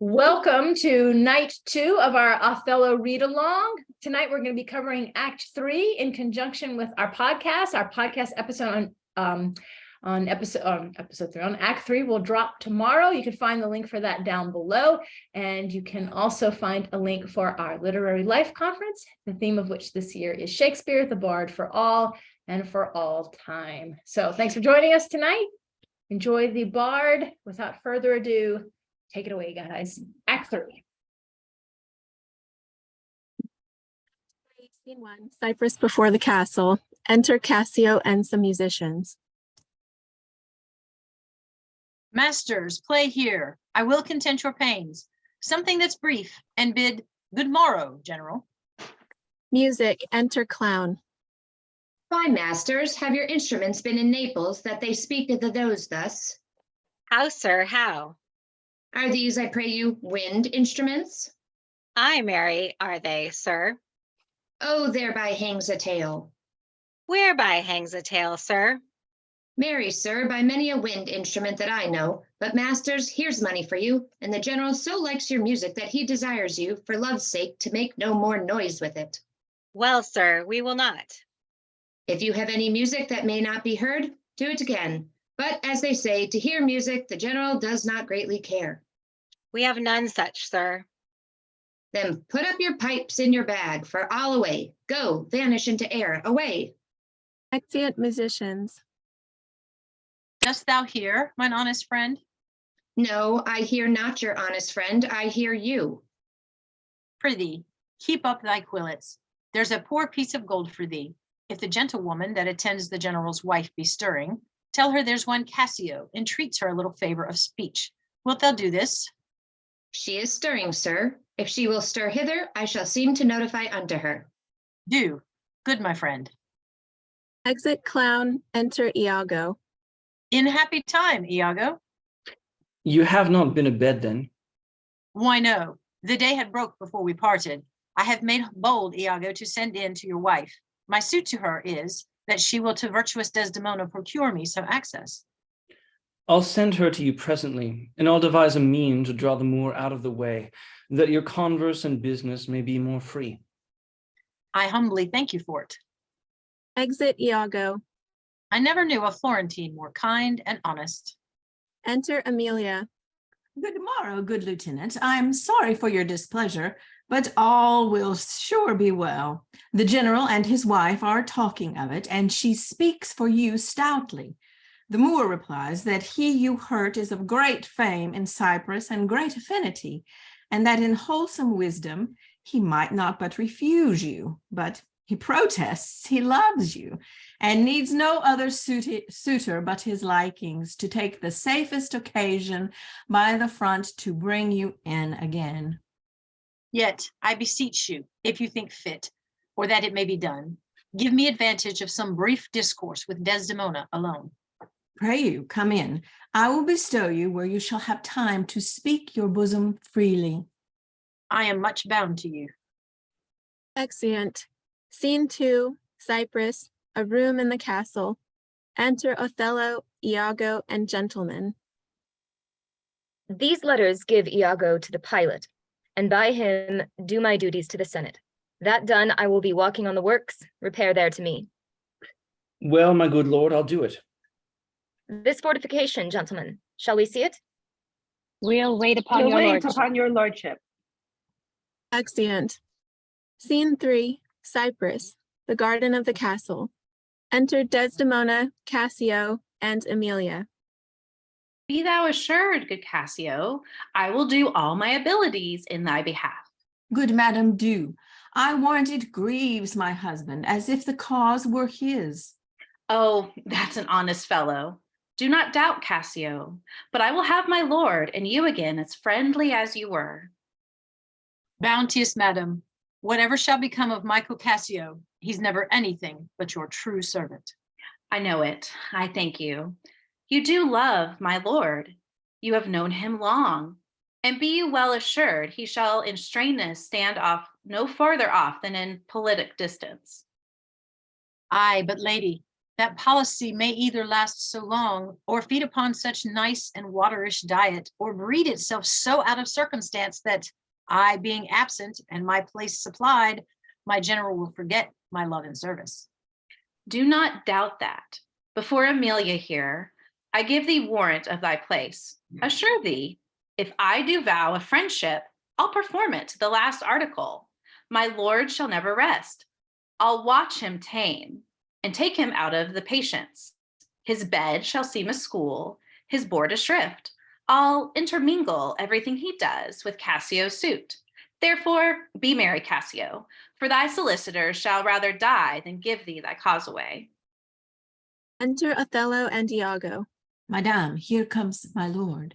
Welcome to night 2 of our Othello read-along. Tonight we're going to be covering Act 3 in conjunction with our podcast. Our podcast episode on episode 3 on Act 3 will drop tomorrow. You can find the link for that down below, and you can also find a link for our Literary Life Conference, the theme of which this year is Shakespeare, the Bard for All and for All Time. So thanks for joining us tonight. Enjoy the Bard. Without further ado, take it away, guys. Act 3. Scene 1, Cyprus before the castle. Enter Cassio and some musicians. Masters, play here. I will content your pains. Something that's brief, and bid good morrow, General. Music, enter clown. Why, masters, have your instruments been in Naples that they speak to those thus? How, sir, how? Are these, I pray you, wind instruments? Aye, marry, are they, sir? Oh, thereby hangs a tale. Whereby hangs a tale, sir? Marry, sir, by many a wind instrument that I know. But masters, here's money for you, and the general so likes your music that he desires you, for love's sake, to make no more noise with it. Well, sir, we will not. If you have any music that may not be heard, do it again. But as they say, to hear music, the general does not greatly care. We have none such, sir. Then put up your pipes in your bag, for all away. Go, vanish into air, away. Exeunt musicians. Dost thou hear, mine honest friend? No, I hear not your honest friend, I hear you. Prithee, keep up thy quillets. There's a poor piece of gold for thee. If the gentlewoman that attends the general's wife be stirring, tell her there's one Cassio, entreats her a little favor of speech. Wilt thou do this? She is stirring, sir. If she will stir hither, I shall seem to notify unto her. Do. Good, my friend. Exit clown, enter Iago. In happy time, Iago. You have not been abed then? Why, no. The day had broke before we parted. I have made bold, Iago, to send in to your wife. My suit to her is that she will to virtuous Desdemona procure me some access. I'll send her to you presently, and I'll devise a mean to draw the Moor out of the way, that your converse and business may be more free. I humbly thank you for it. Exit Iago. I never knew a Florentine more kind and honest. Enter Amelia. Good morrow, good lieutenant. I'm sorry for your displeasure, but all will sure be well. The general and his wife are talking of it, and she speaks for you stoutly. The Moor replies that he you hurt is of great fame in Cyprus and great affinity, and that in wholesome wisdom he might not but refuse you, but he protests he loves you, and needs no other suitor but his likings to take the safest occasion by the front to bring you in again. Yet, I beseech you, if you think fit, or that it may be done, give me advantage of some brief discourse with Desdemona alone. Pray you, come in. I will bestow you where you shall have time to speak your bosom freely. I am much bound to you. Exeunt. Scene 2, Cyprus, a room in the castle. Enter Othello, Iago, and gentlemen. These letters give Iago to the pilot, and by him do my duties to the Senate. That done, I will be walking on the works, repair there to me. Well, my good lord, I'll do it. This fortification, gentlemen, shall we see it? We'll wait upon your lordship. Exeunt. Scene 3, Cyprus, the garden of the castle. Enter Desdemona, Cassio, and Amelia. Be thou assured, good Cassio, I will do all my abilities in thy behalf. Good madam, do. I warrant it grieves my husband, as if the cause were his. Oh, that's an honest fellow. Do not doubt, Cassio, but I will have my lord and you again as friendly as you were. Bounteous madam, whatever shall become of Michael Cassio, he's never anything but your true servant. I know it. I thank you. You do love my lord. You have known him long, and be you well assured he shall in straightness stand off no farther off than in politic distance. Aye, but lady, that policy may either last so long, or feed upon such nice and waterish diet, or breed itself so out of circumstance that I being absent and my place supplied, my general will forget my love and service. Do not doubt that. Before Amelia here, I give thee warrant of thy place. Assure thee, if I do vow a friendship, I'll perform it to the last article. My lord shall never rest. I'll watch him tame and take him out of the patience. His bed shall seem a school, his board a shrift. I'll intermingle everything he does with Cassio's suit. Therefore, be merry, Cassio, for thy solicitors shall rather die than give thee thy cause away. Enter Othello and Iago. Madame, here comes my lord.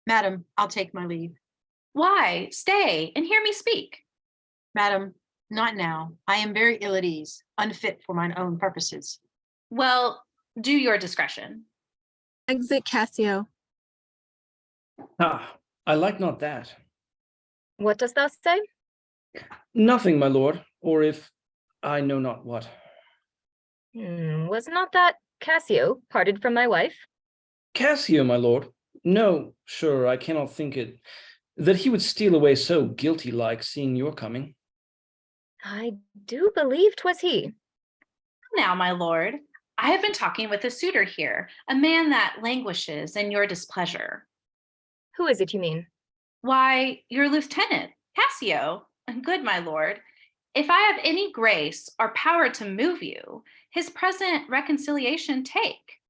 Madam, I'll take my leave. Why, stay and hear me speak. Madam, not now. I am very ill at ease, unfit for mine own purposes. Well, do your discretion. Exit Cassio. Ah, I like not that. What dost thou say? Nothing, my lord, or if I know not what. Was not that Cassio parted from my wife? Cassio, my lord? No, sure, I cannot think it, that he would steal away so guilty-like, seeing your coming. I do believe 'twas he. Now, my lord, I have been talking with a suitor here, a man that languishes in your displeasure. Who is it you mean? Why, your lieutenant, Cassio. Good, my lord, if I have any grace or power to move you, his present reconciliation take.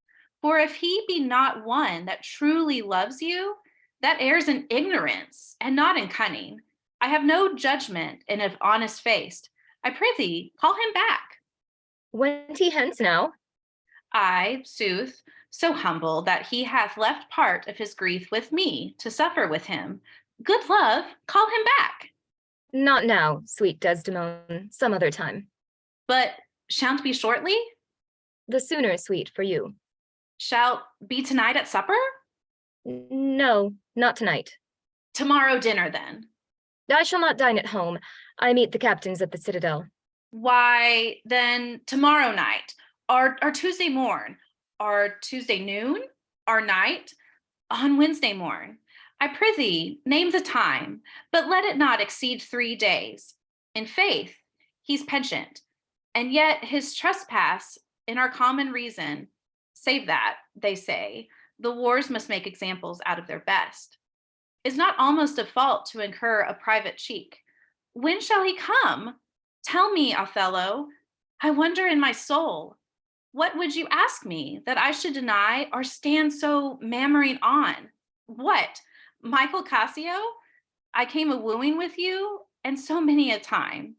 For if he be not one that truly loves you, that errs in ignorance and not in cunning. I have no judgment, and if honest faced, I prithee, call him back. Went he hence now? I, sooth, so humble that he hath left part of his grief with me to suffer with him. Good love, call him back. Not now, sweet Desdemona, some other time. But shan't be shortly? The sooner, sweet, for you. Shalt be tonight at supper? No, not tonight. Tomorrow dinner, then. I shall not dine at home. I meet the captains at the citadel. Why, then tomorrow night, or Tuesday morn, or Tuesday noon, or night, on Wednesday morn. I prithee, name the time, but let it not exceed 3 days. In faith, he's penchant, and yet his trespass in our common reason, save that, they say, the wars must make examples out of their best, is not almost a fault to incur a private cheek. When shall he come? Tell me, Othello, I wonder in my soul, what would you ask me that I should deny or stand so mammering on? What, Michael Cassio? I came a wooing with you, and so many a time,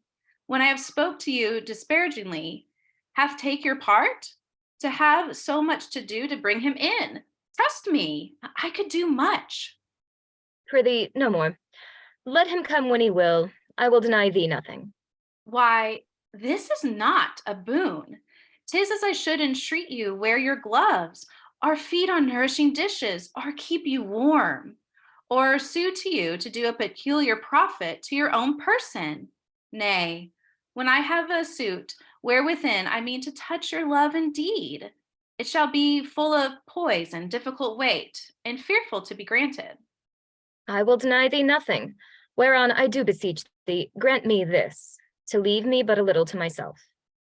when I have spoke to you disparagingly, hath take your part, to have so much to do to bring him in. Trust me, I could do much. Prithee, no more. Let him come when he will. I will deny thee nothing. Why, this is not a boon. 'Tis as I should entreat you wear your gloves, or feed on nourishing dishes, or keep you warm, or sue to you to do a peculiar profit to your own person. Nay, when I have a suit wherewithin I mean to touch your love indeed, it shall be full of poise and difficult weight, and fearful to be granted. I will deny thee nothing, whereon I do beseech thee, grant me this, to leave me but a little to myself.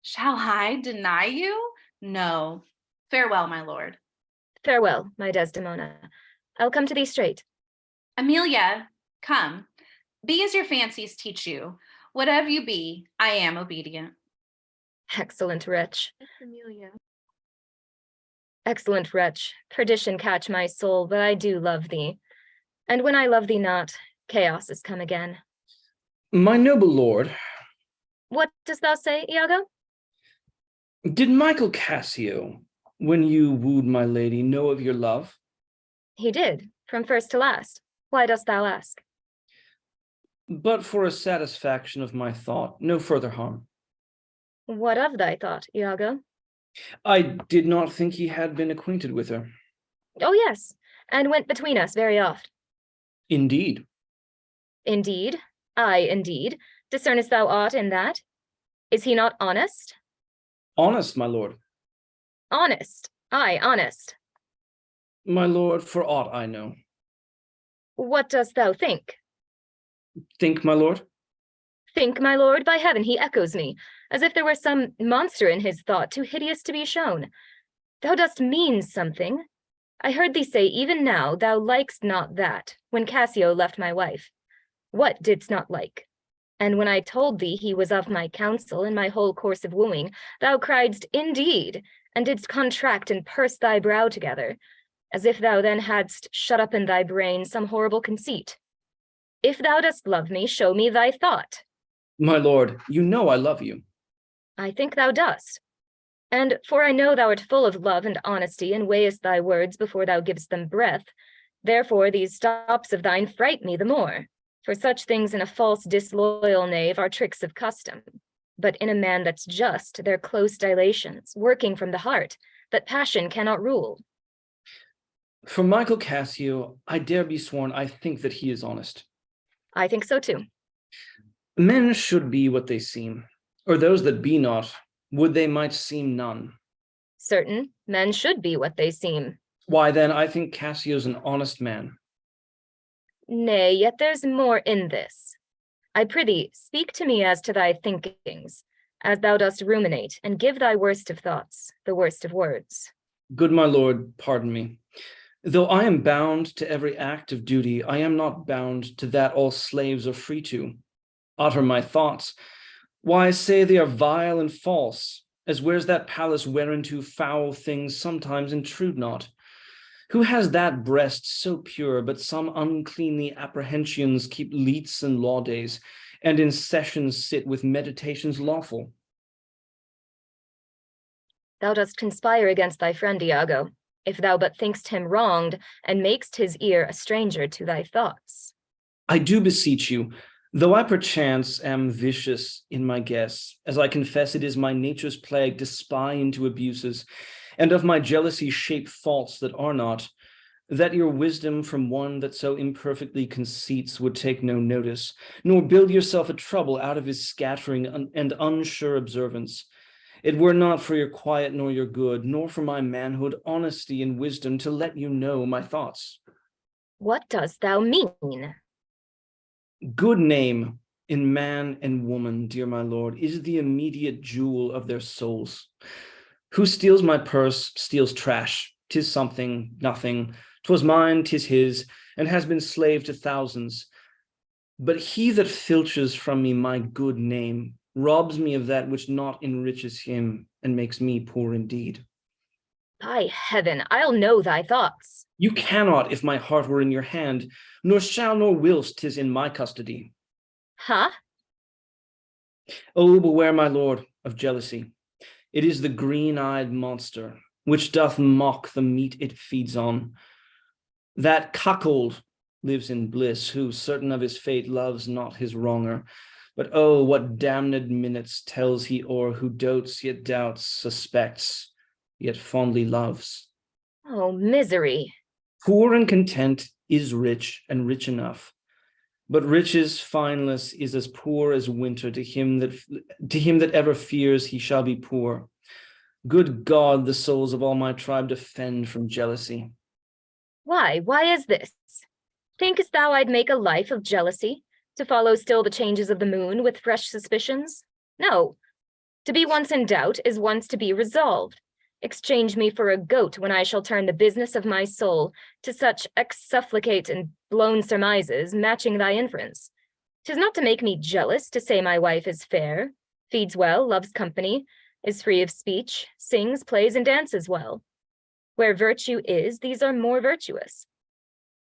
Shall I deny you? No. Farewell, my lord. Farewell, my Desdemona. I'll come to thee straight. Amelia, come. Be as your fancies teach you. Whatever you be, I am obedient. Excellent wretch. Amelia. Excellent wretch. Perdition catch my soul, but I do love thee. And when I love thee not, chaos is come again. My noble lord, What dost thou say, Iago? did Michael Cassio, when you wooed my lady, know of your love? He did, from first to last. Why dost thou ask? But for a satisfaction of my thought, no further harm. What of thy thought, Iago? I did not think he had been acquainted with her. Oh, yes, and went between us very oft. Indeed. Indeed? Aye, indeed. Discernest thou aught in that? Is he not honest? Honest, my lord. Honest, aye, honest. My lord, for aught I know. What dost thou think? Think, my lord? Think, my lord, by heaven, he echoes me, as if there were some monster in his thought too hideous to be shown. Thou dost mean something. I heard thee say even now thou likest not that, when Cassio left my wife. What didst not like? And when I told thee he was of my counsel in my whole course of wooing, thou criedst, indeed, and didst contract and purse thy brow together, as if thou then hadst shut up in thy brain some horrible conceit. If thou dost love me, show me thy thought. My lord, you know I love you. I think thou dost. And for I know thou art full of love and honesty, and weighest thy words before thou givest them breath, therefore these stops of thine fright me the more. For such things in a false, disloyal knave are tricks of custom. But in a man that's just, they're close dilations, working from the heart, that passion cannot rule. For Michael Cassio, I dare be sworn I think that he is honest. I think so too. Men should be what they seem, or those that be not, would they might seem none. Certain, men should be what they seem. Why then, I think Cassio's an honest man. Nay, yet there's more in this. I prithee, speak to me as to thy thinkings, as thou dost ruminate, and give thy worst of thoughts, the worst of words. Good my lord, pardon me. Though I am bound to every act of duty, I am not bound to that all slaves are free to. Utter my thoughts. Why, say they are vile and false, as where's that palace whereinto foul things sometimes intrude not? Who has that breast so pure, but some uncleanly apprehensions keep leets and law days, and in sessions sit with meditations lawful? Thou dost conspire against thy friend Iago, if thou but thinkst him wronged, and makest his ear a stranger to thy thoughts. I do beseech you, though I perchance am vicious in my guess, as I confess it is my nature's plague to spy into abuses, and of my jealousy shape faults that are not, that your wisdom from one that so imperfectly conceits would take no notice, nor build yourself a trouble out of his scattering and unsure observance. It were not for your quiet nor your good, nor for my manhood, honesty, and wisdom to let you know my thoughts. What dost thou mean? Good name in man and woman, dear my lord, is the immediate jewel of their souls. Who steals my purse steals trash. 'Tis something, nothing. 'Twas mine, 'tis his, and has been slave to thousands. But he that filches from me my good name robs me of that which not enriches him and makes me poor indeed. By heaven, I'll know thy thoughts. You cannot if my heart were in your hand, nor shall nor willst 'tis in my custody. Huh? Oh, beware, my lord, of jealousy. It is the green-eyed monster, which doth mock the meat it feeds on. That cuckold lives in bliss, who, certain of his fate, loves not his wronger. But oh, what damned minutes tells he o'er, who dotes, yet doubts, suspects, yet fondly loves. Oh, misery. Poor and content is rich, and rich enough. But riches fineless is as poor as winter to him that ever fears he shall be poor. Good God, the souls of all my tribe defend from jealousy. Why is this? Thinkest thou I'd make a life of jealousy, to follow still the changes of the moon with fresh suspicions? No. To be once in doubt is once to be resolved. Exchange me for a goat when I shall turn the business of my soul to such exsufflicate and blown surmises, matching thy inference. 'Tis not to make me jealous to say my wife is fair, feeds well, loves company, is free of speech, sings, plays, and dances well. Where virtue is, these are more virtuous.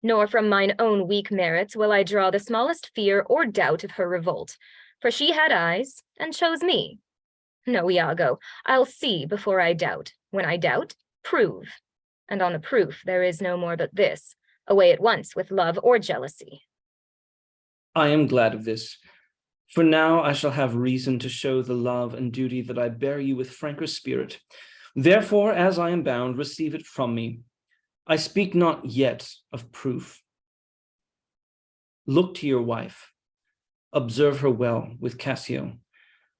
Nor from mine own weak merits will I draw the smallest fear or doubt of her revolt, for she had eyes and chose me. No, Iago, I'll see before I doubt. When I doubt, prove. And on the proof there is no more but this, away at once with love or jealousy. I am glad of this, for now I shall have reason to show the love and duty that I bear you with franker spirit. Therefore, as I am bound, receive it from me. I speak not yet of proof. Look to your wife, observe her well with Cassio.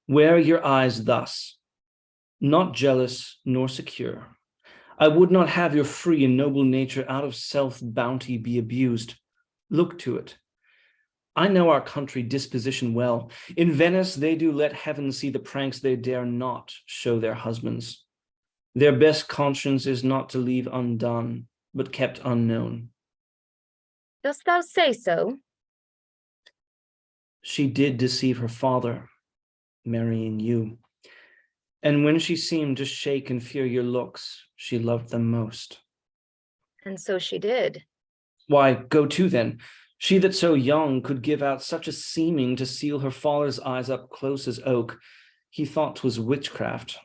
Wear your eyes thus. not jealous nor secure. I would not have your free and noble nature out of self-bounty be abused. Look to it. I know our country disposition well. In Venice, they do let heaven see the pranks they dare not show their husbands. Their best conscience is not to leave undone, but kept unknown. Dost thou say so? She did deceive her father, marrying you. And when she seemed to shake and fear your looks, she loved them most. And so she did. Why, go to then. She that so young could give out such a seeming to seal her father's eyes up close as oak, he thought 'twas witchcraft.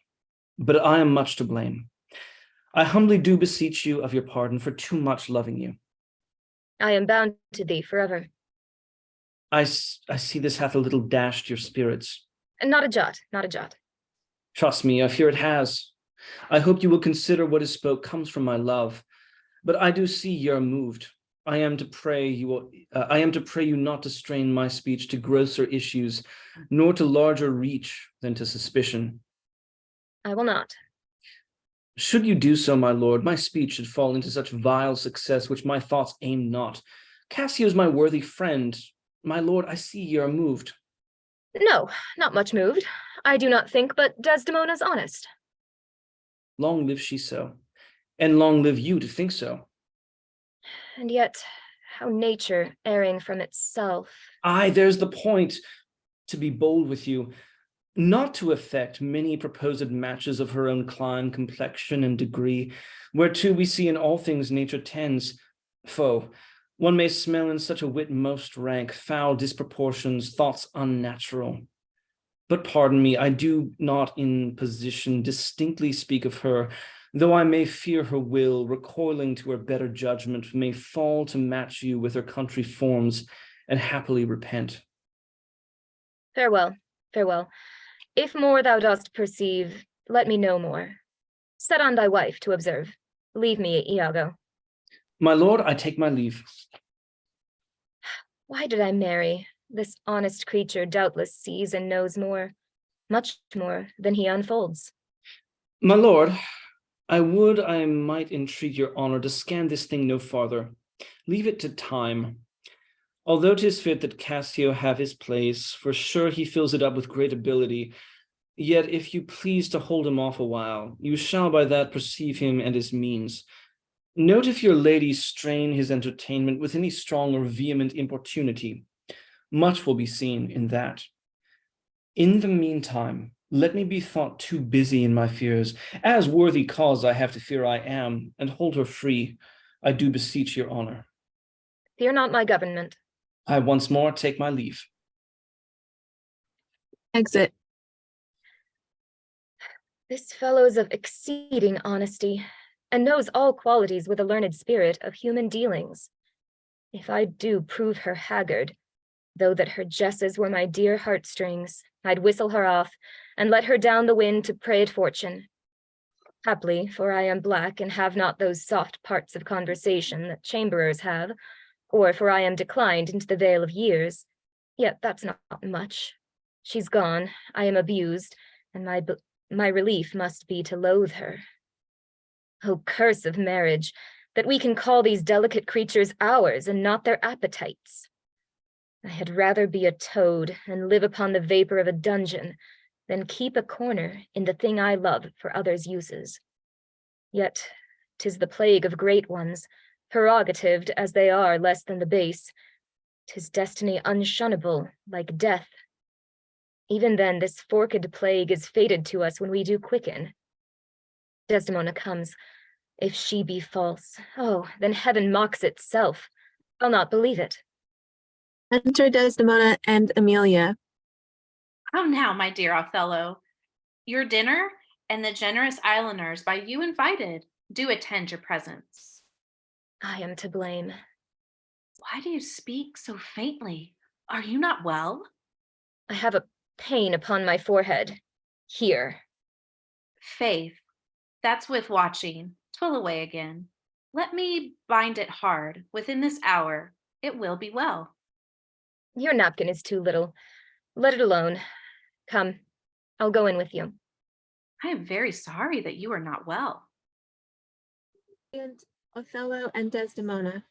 But I am much to blame. I humbly do beseech you of your pardon for too much loving you. I am bound to thee forever. I see this hath a little dashed your spirits. And not a jot, not a jot. Trust me, I fear it has. I hope you will consider what is spoke comes from my love. But I do see ye are moved. I am to pray you not to strain my speech to grosser issues, nor to larger reach than to suspicion. I will not. Should you do so, my lord, my speech should fall into such vile success which my thoughts aim not. Cassio is my worthy friend. My lord, I see ye are moved. No, not much moved. I do not think, but Desdemona's honest. Long live she so, and long live you to think so. And yet, how nature, erring from itself. Aye, there's the point. To be bold with you, not to affect many proposed matches of her own clime, complexion, and degree, whereto we see in all things nature tends. Foe, one may smell in such a wit most rank, foul disproportions, thoughts unnatural. But pardon me, I do not in position distinctly speak of her, though I may fear her will, recoiling to her better judgment, may fall to match you with her country forms, and happily repent. Farewell, farewell. If more thou dost perceive, let me know more. Set on thy wife to observe. Leave me, Iago. My lord, I take my leave. Why did I marry? This honest creature doubtless sees and knows more, much more than he unfolds. My lord, I would I might entreat your honor to scan this thing no farther. Leave it to time. Although 'tis fit that Cassio have his place, for sure he fills it up with great ability, yet if you please to hold him off a while, you shall by that perceive him and his means. Note if your lady strain his entertainment with any strong or vehement importunity. Much will be seen in that. In the meantime, let me be thought too busy in my fears, as worthy cause I have to fear I am, and hold her free. I do beseech your honor. Fear not my government. I once more take my leave. Exit. This fellow's of exceeding honesty, and knows all qualities with a learned spirit of human dealings. If I do prove her haggard, though that her jesses were my dear heartstrings, I'd whistle her off, and let her down the wind to prey at fortune. Haply, for I am black and have not those soft parts of conversation that chamberers have, or for I am declined into the vale of years, yet that's not much. She's gone, I am abused, and my relief must be to loathe her. Oh, curse of marriage, that we can call these delicate creatures ours and not their appetites. I had rather be a toad and live upon the vapor of a dungeon than keep a corner in the thing I love for others' uses. Yet 'tis the plague of great ones, prerogatived as they are less than the base. 'Tis destiny unshunnable, like death. Even then this forked plague is fated to us when we do quicken. Desdemona comes. If she be false, oh, then heaven mocks itself. I'll not believe it. Enter Desdemona and Emilia. How now, my dear Othello? Your dinner and the generous islanders by you invited do attend your presence. I am to blame. Why do you speak so faintly? Are you not well? I have a pain upon my forehead. Here. Faith, that's with watching. 'Twill away again. Let me bind it hard. Within this hour, it will be well. Your napkin is too little. Let it alone. Come, I'll go in with you. I am very sorry that you are not well. And Othello and Desdemona.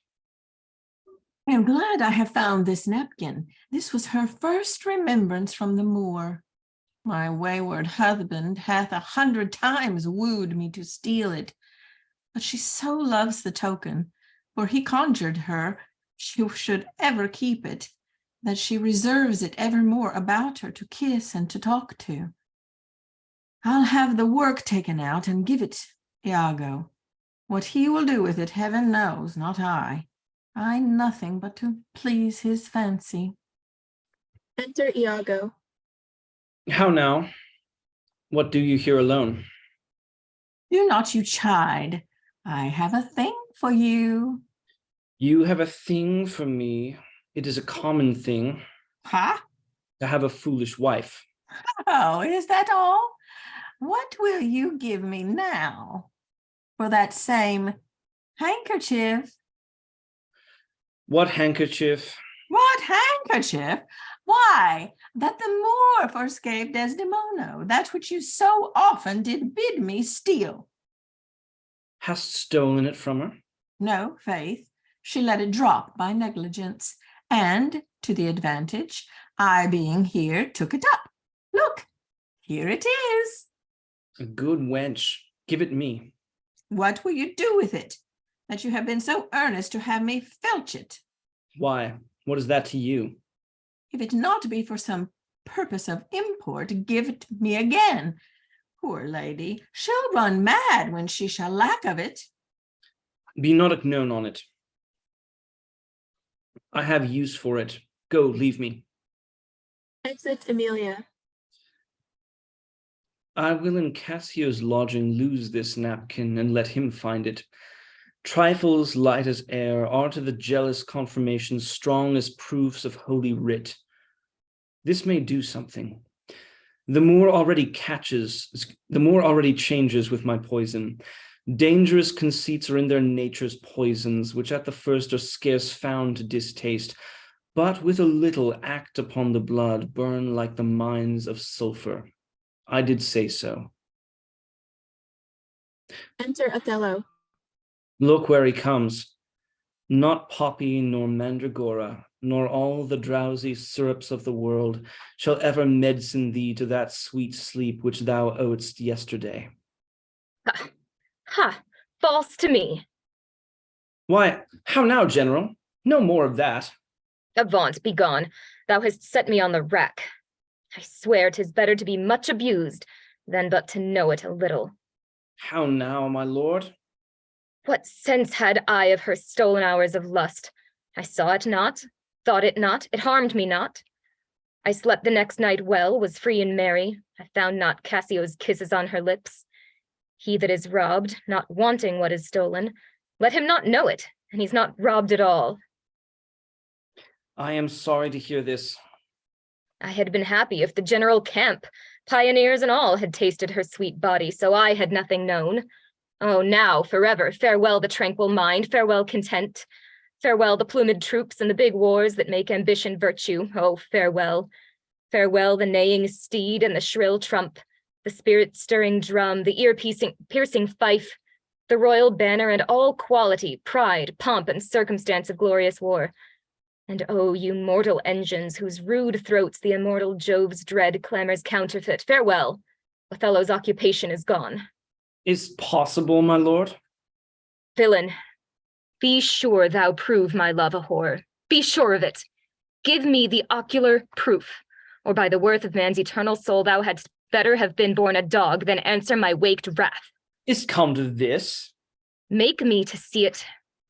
I am glad I have found this napkin. This was her first remembrance from the moor. My wayward husband hath 100 times wooed me to steal it, but she so loves the token, for he conjured her she should ever keep it, that she reserves it evermore about her to kiss and to talk to. I'll have the work taken out and give it Iago. What he will do with it, heaven knows, not I. I nothing but to please his fancy. Enter Iago. How now? What do you here alone? Do not you chide. I have a thing for you. You have a thing for me. It is a common thing Ha? to have a foolish wife. Oh, is that all? What will you give me now for that same handkerchief? What handkerchief? What handkerchief? Why, that the Moor first gave Desdemona, that which you so often did bid me steal. Hast stolen it from her? No, faith, she let it drop by negligence, and to the advantage, I being here took it up. Look, here it is. A good wench. Give it me. What will you do with it, that you have been so earnest to have me filch it? Why? What is that to you? If it not be for some purpose of import, give it me again. Poor lady, she'll run mad when she shall lack of it. Be not known on it. I have use for it. Go, leave me. Exit Emilia. I will in Cassio's lodging lose this napkin and let him find it. Trifles light as air are to the jealous confirmation strong as proofs of holy writ. This may do something. The Moor already changes with my poison. Dangerous conceits are in their nature's poisons, which at the first are scarce found to distaste, but with a little act upon the blood, burn like the mines of sulphur. I did say so. Enter Othello. Look where he comes. Not poppy nor mandragora, nor all the drowsy syrups of the world shall ever medicine thee to that sweet sleep which thou owedst yesterday. Ha! Ha! False to me. Why, how now, General? No more of that. Avaunt, begone. Thou hast set me on the rack. I swear 'tis better to be much abused than but to know it a little. How now, my lord? What sense had I of her stolen hours of lust? I saw it not, thought it not, it harmed me not. I slept the next night well, was free and merry. I found not Cassio's kisses on her lips. He that is robbed, not wanting what is stolen, let him not know it, and he's not robbed at all. I am sorry to hear this. I had been happy if the general camp, pioneers and all, had tasted her sweet body, so I had nothing known. Oh, now, forever, farewell the tranquil mind, farewell content, farewell the plumed troops and the big wars that make ambition virtue. Oh, farewell. Farewell the neighing steed and the shrill trump, the spirit-stirring drum, the ear-piercing fife, the royal banner and all quality, pride, pomp, and circumstance of glorious war. And oh, you mortal engines, whose rude throats the immortal Jove's dread clamors counterfeit, farewell. Othello's occupation is gone. Is possible, my lord? Villain, be sure thou prove my love a whore. Be sure of it. Give me the ocular proof, or by the worth of man's eternal soul, thou hadst better have been born a dog than answer my waked wrath. Is't come to this? Make me to see it,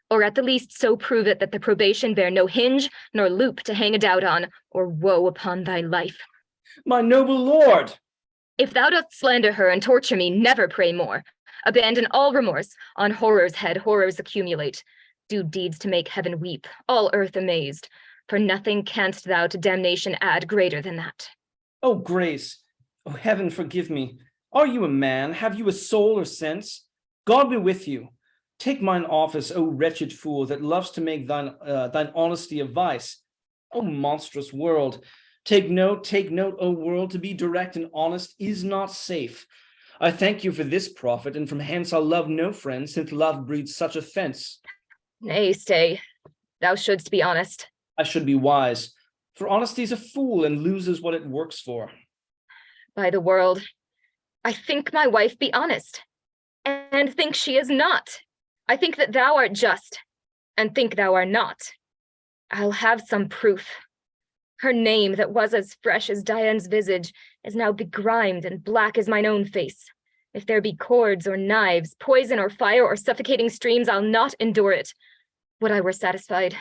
or at the least so prove it that the probation bear no hinge nor loop to hang a doubt on, or woe upon thy life. My noble lord! If thou dost slander her and torture me, never pray more. Abandon all remorse. On horror's head, horrors accumulate. Do deeds to make heaven weep, all earth amazed. For nothing canst thou to damnation add greater than that. Oh, grace! Oh, heaven forgive me. Are you a man? Have you a soul or sense? God be with you. Take mine office, O wretched fool, that loves to make thine honesty a vice. O monstrous world! Take note, O world, to be direct and honest is not safe. I thank you for this profit, and from hence I'll love no friend, since love breeds such offence. Nay, stay. Thou shouldst be honest. I should be wise, for honesty's a fool and loses what it works for. By the world, I think my wife be honest, and think she is not. I think that thou art just, and think thou art not. I'll have some proof. Her name that was as fresh as Dian's visage is now begrimed and black as mine own face. If there be cords or knives, poison or fire or suffocating streams, I'll not endure it. Would I were satisfied.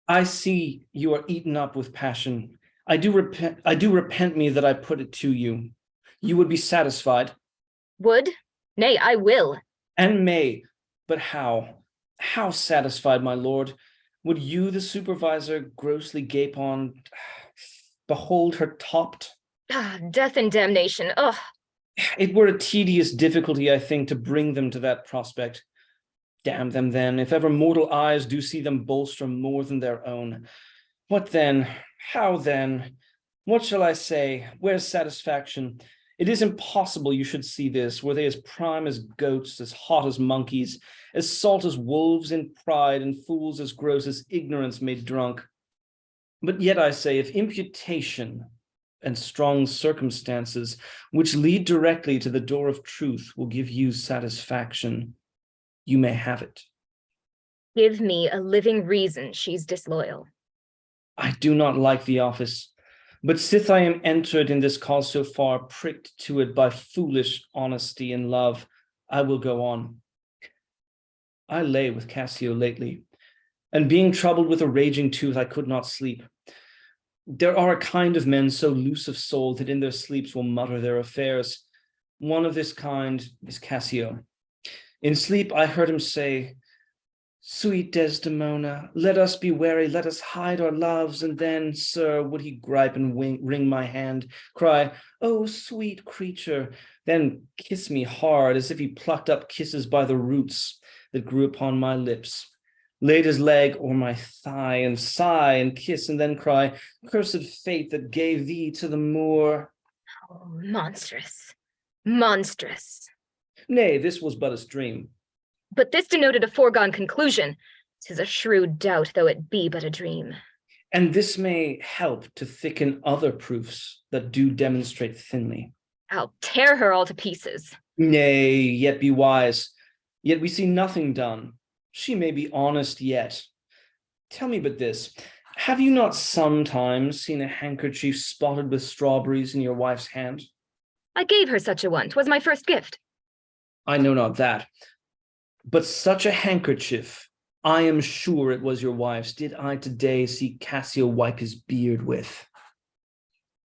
I see you are eaten up with passion. I do repent me that I put it to you. You would be satisfied. Would? Nay, I will. And may, but how? How satisfied, my lord? Would you, the supervisor, grossly gape on, behold her topped? Death and damnation, ugh. It were a tedious difficulty, I think, to bring them to that prospect. Damn them then, if ever mortal eyes do see them bolster more than their own. What then? How then? What shall I say? Where's satisfaction? It is impossible you should see this, were they as prime as goats, as hot as monkeys, as salt as wolves in pride, and fools as gross as ignorance made drunk. But yet I say, if imputation and strong circumstances, which lead directly to the door of truth, will give you satisfaction, you may have it. Give me a living reason she's disloyal. I do not like the office, but sith I am entered in this cause so far, pricked to it by foolish honesty and love, I will go on. I lay with Cassio lately, and being troubled with a raging tooth, I could not sleep. There are a kind of men so loose of soul that in their sleeps will mutter their affairs. One of this kind is Cassio. In sleep I heard him say, "Sweet Desdemona, let us be wary, let us hide our loves," and then, sir, would he gripe and wring my hand, cry, "Oh, sweet creature," then kiss me hard as if he plucked up kisses by the roots that grew upon my lips, laid his leg o'er my thigh, and sigh and kiss, and then cry, "Cursed fate that gave thee to the Moor." Oh, monstrous, monstrous. Nay, this was but a dream. But this denoted a foregone conclusion. 'Tis a shrewd doubt, though it be but a dream. And this may help to thicken other proofs that do demonstrate thinly. I'll tear her all to pieces. Nay, yet be wise. Yet we see nothing done. She may be honest yet. Tell me but this, have you not sometimes seen a handkerchief spotted with strawberries in your wife's hand? I gave her such a one. 'Twas my first gift. I know not that. But such a handkerchief, I am sure it was your wife's, did I today see Cassio wipe his beard with.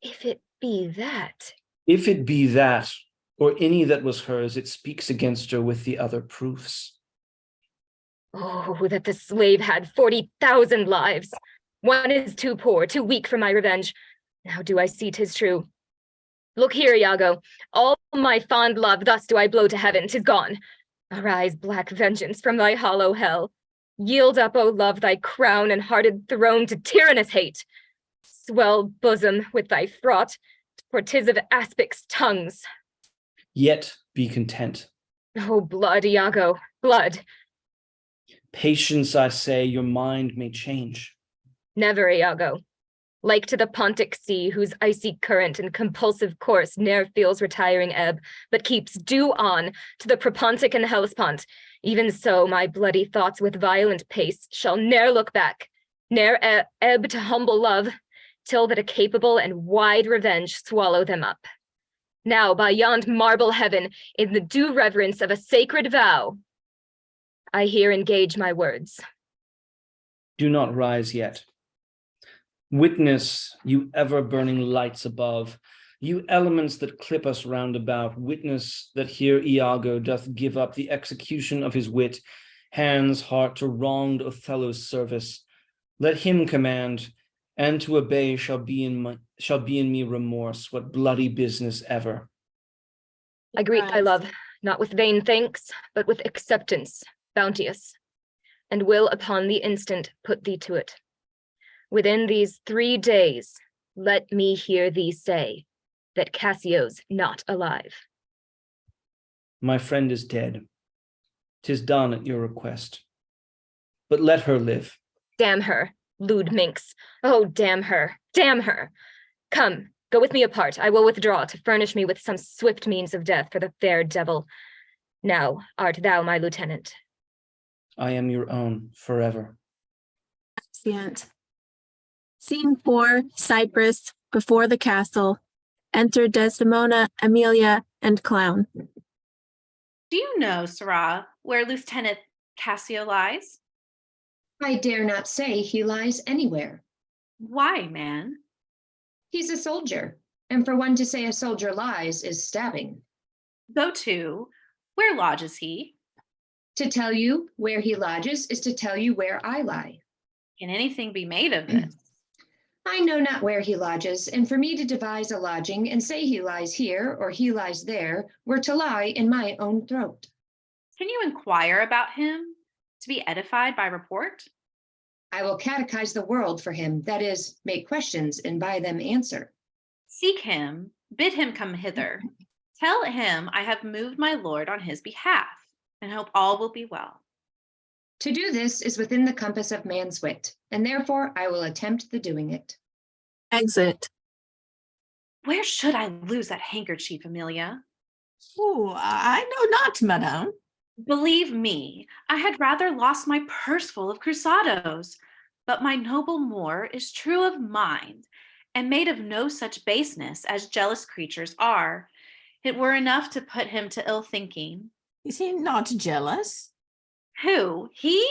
If it be that. If it be that, or any that was hers, it speaks against her with the other proofs. Oh, that the slave had 40,000 lives. One is too poor, too weak for my revenge. Now do I see 'tis true. Look here, Iago, all my fond love thus do I blow to heaven, 'tis gone. Arise, black vengeance, from thy hollow hell. Yield up, O love, thy crown and hearted throne to tyrannous hate. Swell bosom with thy fraught, for 'tis of aspics' tongues. Yet be content. Oh, blood, Iago, blood. Patience, I say, your mind may change. Never, Iago. Like to the Pontic sea, whose icy current and compulsive course ne'er feels retiring ebb, but keeps due on to the Propontic and Hellespont, even so my bloody thoughts with violent pace shall ne'er look back, ne'er ebb to humble love, till that a capable and wide revenge swallow them up. Now, by yond marble heaven, in the due reverence of a sacred vow, I here engage my words. Do not rise yet. Witness, you ever-burning lights above, you elements that clip us round about, witness that here Iago doth give up the execution of his wit, hands, heart to wronged Othello's service. Let him command, and to obey shall be in me remorse, what bloody business ever. I greet thy love, not with vain thanks, but with acceptance, bounteous, and will upon the instant put thee to it. Within these 3 days, let me hear thee say that Cassio's not alive. My friend is dead. 'Tis done at your request. But let her live. Damn her, lewd minx. Oh, damn her, damn her. Come, go with me apart. I will withdraw to furnish me with some swift means of death for the fair devil. Now art thou my lieutenant. I am your own forever. Exeunt. Scene 4, Cyprus, before the castle. Enter Desdemona, Amelia, and Clown. Do you know, Sirrah, where Lieutenant Cassio lies? I dare not say he lies anywhere. Why, man? He's a soldier, and for one to say a soldier lies is stabbing. Go to, where lodges he? To tell you where he lodges is to tell you where I lie. Can anything be made of this? I know not where he lodges, and for me to devise a lodging and say he lies here or he lies there were to lie in my own throat. Can you inquire about him to be edified by report? I will catechize the world for him, that is, make questions and by them answer. Seek him, bid him come hither. Tell him I have moved my lord on his behalf, and hope all will be well. To do this is within the compass of man's wit, and therefore I will attempt the doing it. Exit. Where should I lose that handkerchief, Amelia? Oh, I know not, madame. Believe me, I had rather lost my purse full of cruzados, but my noble Moor is true of mind, and made of no such baseness as jealous creatures are. It were enough to put him to ill thinking. Is he not jealous? Who? He?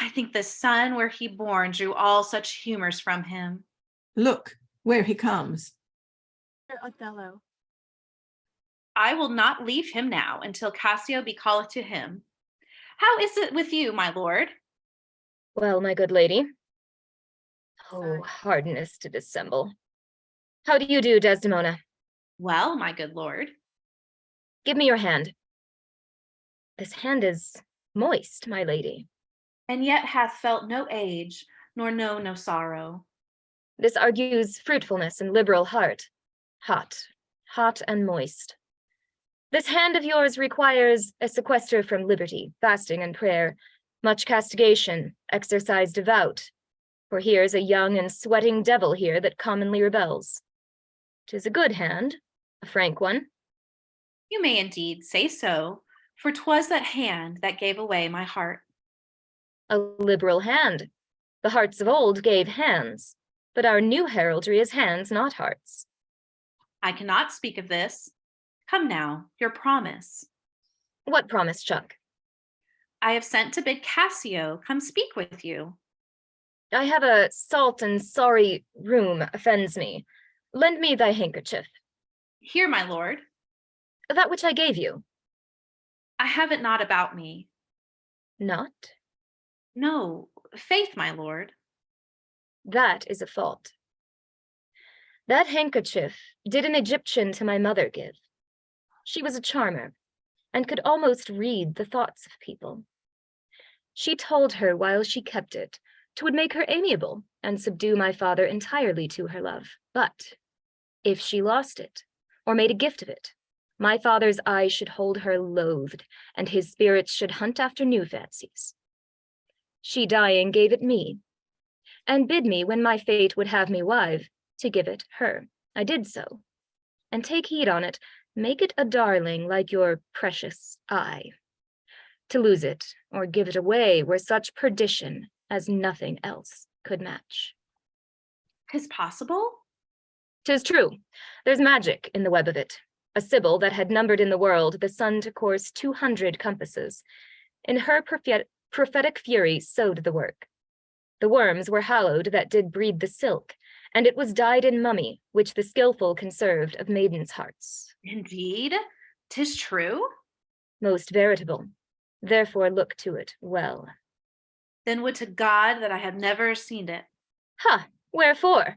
I think the sun where he born drew all such humors from him. Look, where he comes. Othello. I will not leave him now until Cassio be called to him. How is it with you, my lord? Well, my good lady. Sorry. Oh, hardness to dissemble. How do you do, Desdemona? Well, my good lord. Give me your hand. This hand is moist, my lady. And yet hath felt no age, nor known no sorrow. This argues fruitfulness and liberal heart. Hot, hot and moist. This hand of yours requires a sequester from liberty, fasting and prayer, much castigation, exercise devout. For here's a young and sweating devil here that commonly rebels. 'Tis a good hand, a frank one. You may indeed say so, for 'twas that hand that gave away my heart. A liberal hand. The hearts of old gave hands, but our new heraldry is hands, not hearts. I cannot speak of this. Come now, your promise. What promise, Chuck? I have sent to bid Cassio come speak with you. I have a salt and sorry rheum offends me. Lend me thy handkerchief. Here, my lord. That which I gave you. I have it not about me. Not? No, faith, my lord. That is a fault. That handkerchief did an Egyptian to my mother give. She was a charmer, and could almost read the thoughts of people. She told her while she kept it, 'twould make her amiable, and subdue my father entirely to her love. But if she lost it, or made a gift of it, my father's eyes should hold her loathed, and his spirits should hunt after new fancies. She dying gave it me, and bid me, when my fate would have me wive, to give it her. I did so. And take heed on it, make it a darling like your precious eye. To lose it, or give it away, were such perdition as nothing else could match. 'Tis possible? 'Tis true, there's magic in the web of it. A Sibyl that had numbered in the world the sun to course 200 compasses. In her prophetic fury sewed the work. The worms were hallowed that did breed the silk, and it was dyed in mummy, which the skillful conserved of maidens' hearts. Indeed, 'tis true. Most veritable. Therefore look to it well. Then would to God that I had never seen it. Ha! Wherefore?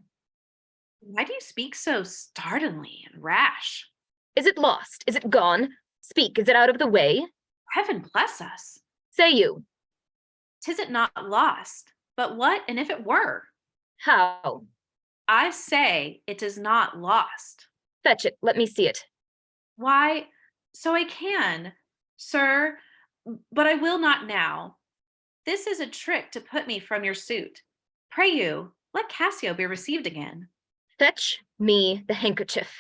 Why do you speak so startlingly and rash? Is it lost? Is it gone? Speak, is it out of the way? Heaven bless us. Say you. 'Tis it not lost, but what and if it were? How? I say it is not lost. Fetch it, let me see it. Why, so I can, Sir, but I will not now. This is a trick to put me from your suit. Pray you, let Cassio be received again. Fetch me the handkerchief.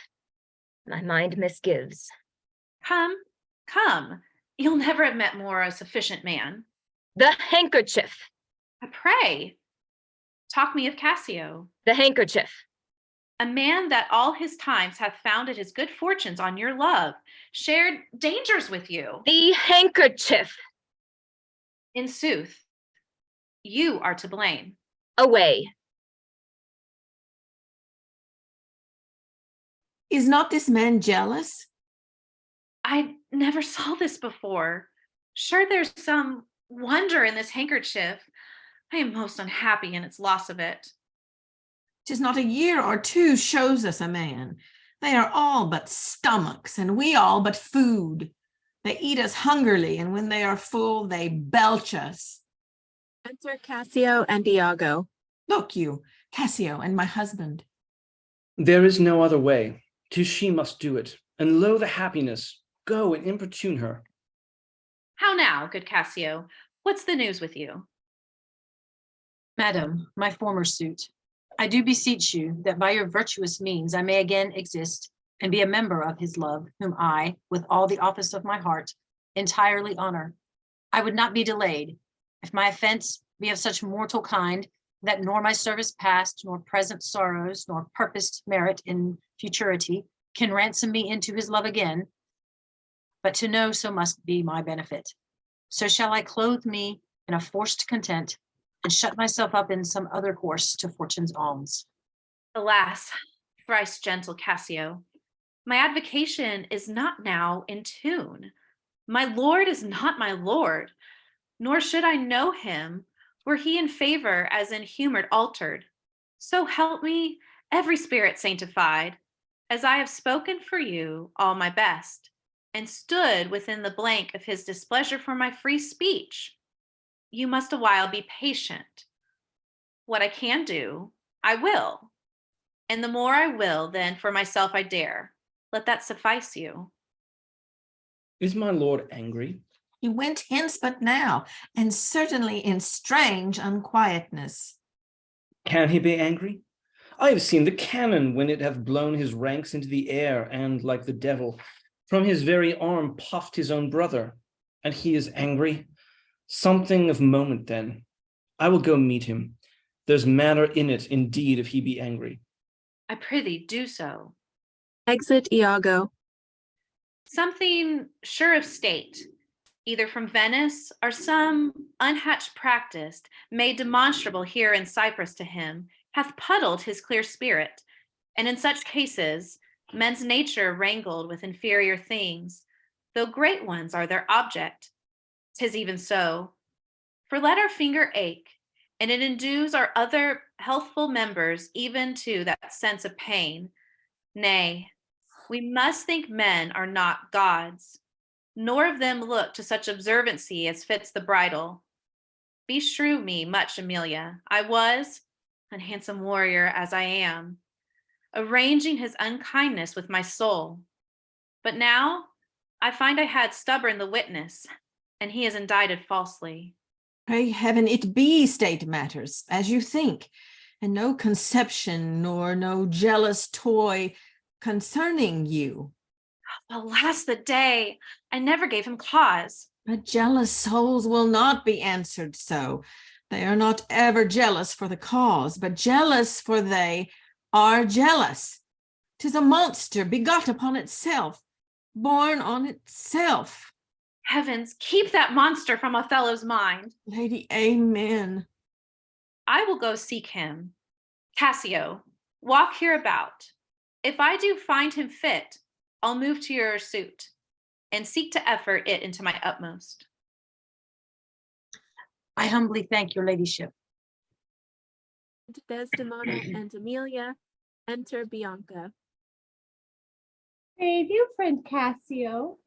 My mind misgives. Come, come. You'll never have met more a sufficient man. The handkerchief. I pray. Talk me of Cassio, The handkerchief. a man that all his times hath founded his good fortunes on your love, shared dangers with you. The handkerchief. In sooth, you are to blame. Away. Is not this man jealous? I never saw this before. Sure, there's some wonder in this handkerchief. I am most unhappy in its loss of it. 'Tis not a year or two shows us a man. They are all but stomachs, and we all but food. They eat us hungrily, and when they are full, they belch us. Enter Cassio and Iago. Look you, Cassio and my husband. There is no other way. 'Tis she must do it, and lo the happiness. Go and importune her. How now, good Cassio? What's the news with you? Madam, my former suit, I do beseech you that by your virtuous means I may again exist and be a member of his love, whom I, with all the office of my heart, entirely honor. I would not be delayed, if my offense be of such mortal kind that nor my service past, nor present sorrows, nor purposed merit in futurity can ransom me into his love again. But to know so must be my benefit. So shall I clothe me in a forced content and shut myself up in some other course to fortune's alms. Alas, thrice gentle Cassio, my advocation is not now in tune. My lord is not my lord, nor should I know him were he in favor as in humored altered. So help me, every spirit sanctified, as I have spoken for you all my best, and stood within the blank of his displeasure for my free speech. You must awhile be patient. What I can do, I will. And the more I will, then for myself I dare. Let that suffice you. Is my lord angry? He went hence but now, and certainly in strange unquietness. Can he be angry? I have seen the cannon when it hath blown his ranks into the air, and, like the devil, from his very arm puffed his own brother. And he is angry? Something of moment then. I will go meet him. There's matter in it, indeed, if he be angry. I prithee do so. Exit Iago. Something sure of state, either from Venice or some unhatched practice made demonstrable here in Cyprus to him, hath puddled his clear spirit. And in such cases, men's nature wrangled with inferior things, though great ones are their object. 'Tis even so. For let our finger ache, and it endues our other healthful members even to that sense of pain. Nay, we must think men are not gods, nor of them look to such observancy as fits the bridal. Beshrew me much, Amelia, I was, unhandsome warrior as I am, arranging his unkindness with my soul. But now I find I had stubborn the witness, and he is indicted falsely. Pray heaven it be state matters, as you think, and no conception nor no jealous toy concerning you. Alas, the day! I never gave him cause. But jealous souls will not be answered so. They are not ever jealous for the cause, but jealous for they are jealous. 'Tis a monster begot upon itself, born on itself. Heavens, keep that monster from Othello's mind. Lady, amen. I will go seek him. Cassio, walk here about. If I do find him fit, I'll move to your suit and seek to effort it into my utmost. I humbly thank your ladyship. Desdemona and Amelia. Enter Bianca. Brave you, friend Cassio.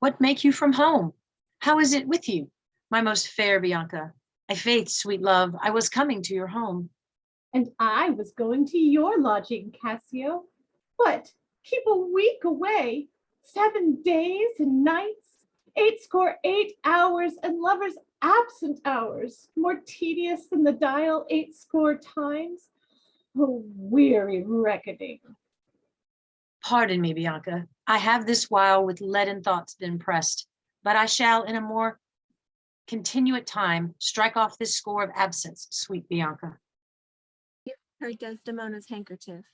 What make you from home? How is it with you, my most fair Bianca? I faith, sweet love, I was coming to your home. And I was going to your lodging, Cassio. What, keep a week away? 7 days and nights? 8 hours, and lovers' absent hours, more tedious than the dial 8 times. Oh, weary reckoning. Pardon me, Bianca. I have this while with leaden thoughts been pressed, but I shall in a more continuate time strike off this score of absence, sweet Bianca. Give her Desdemona's handkerchief.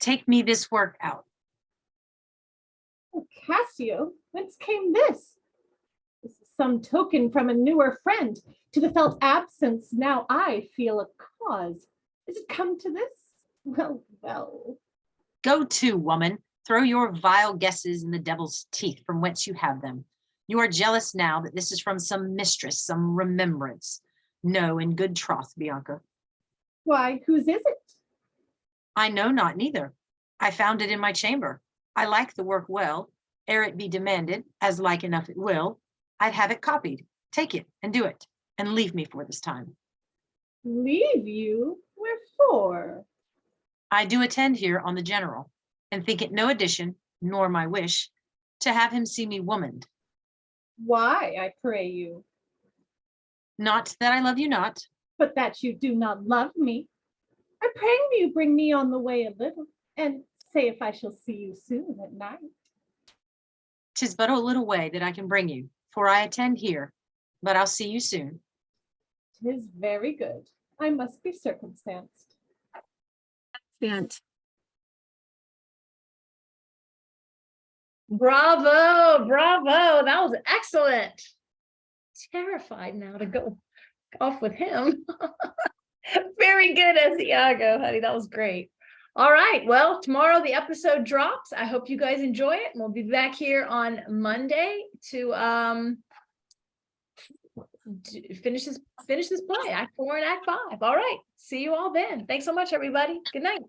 Take me this work out. Oh, Cassio, whence came this? This is some token from a newer friend. To the felt absence, now I feel a cause. Is it come to this? Well, well. Go to, woman. Throw your vile guesses in the devil's teeth from whence you have them. You are jealous now that this is from some mistress, some remembrance. No, in good troth, Bianca. Why, whose is it? I know not neither. I found it in my chamber. I like the work well. Ere it be demanded, as like enough it will, I'd have it copied. Take it and do it, and leave me for this time. Leave you? Wherefore? I do attend here on the general, and think it no addition, nor my wish, to have him see me womaned. Why, I pray you? Not that I love you not. But that you do not love me. I pray you bring me on the way a little, and say if I shall see you soon at night. 'Tis but a little way that I can bring you, for I attend here, but I'll see you soon. 'Tis very good. I must be circumstanced. Exeunt. Bravo, bravo. That was excellent. Terrified now to go off with him. Very good as Iago, honey. That was great. All right. Well, tomorrow the episode drops. I hope you guys enjoy it. And we'll be back here on Monday to finish this play, Act 4 and Act 5. All right. See you all then. Thanks so much, everybody. Good night.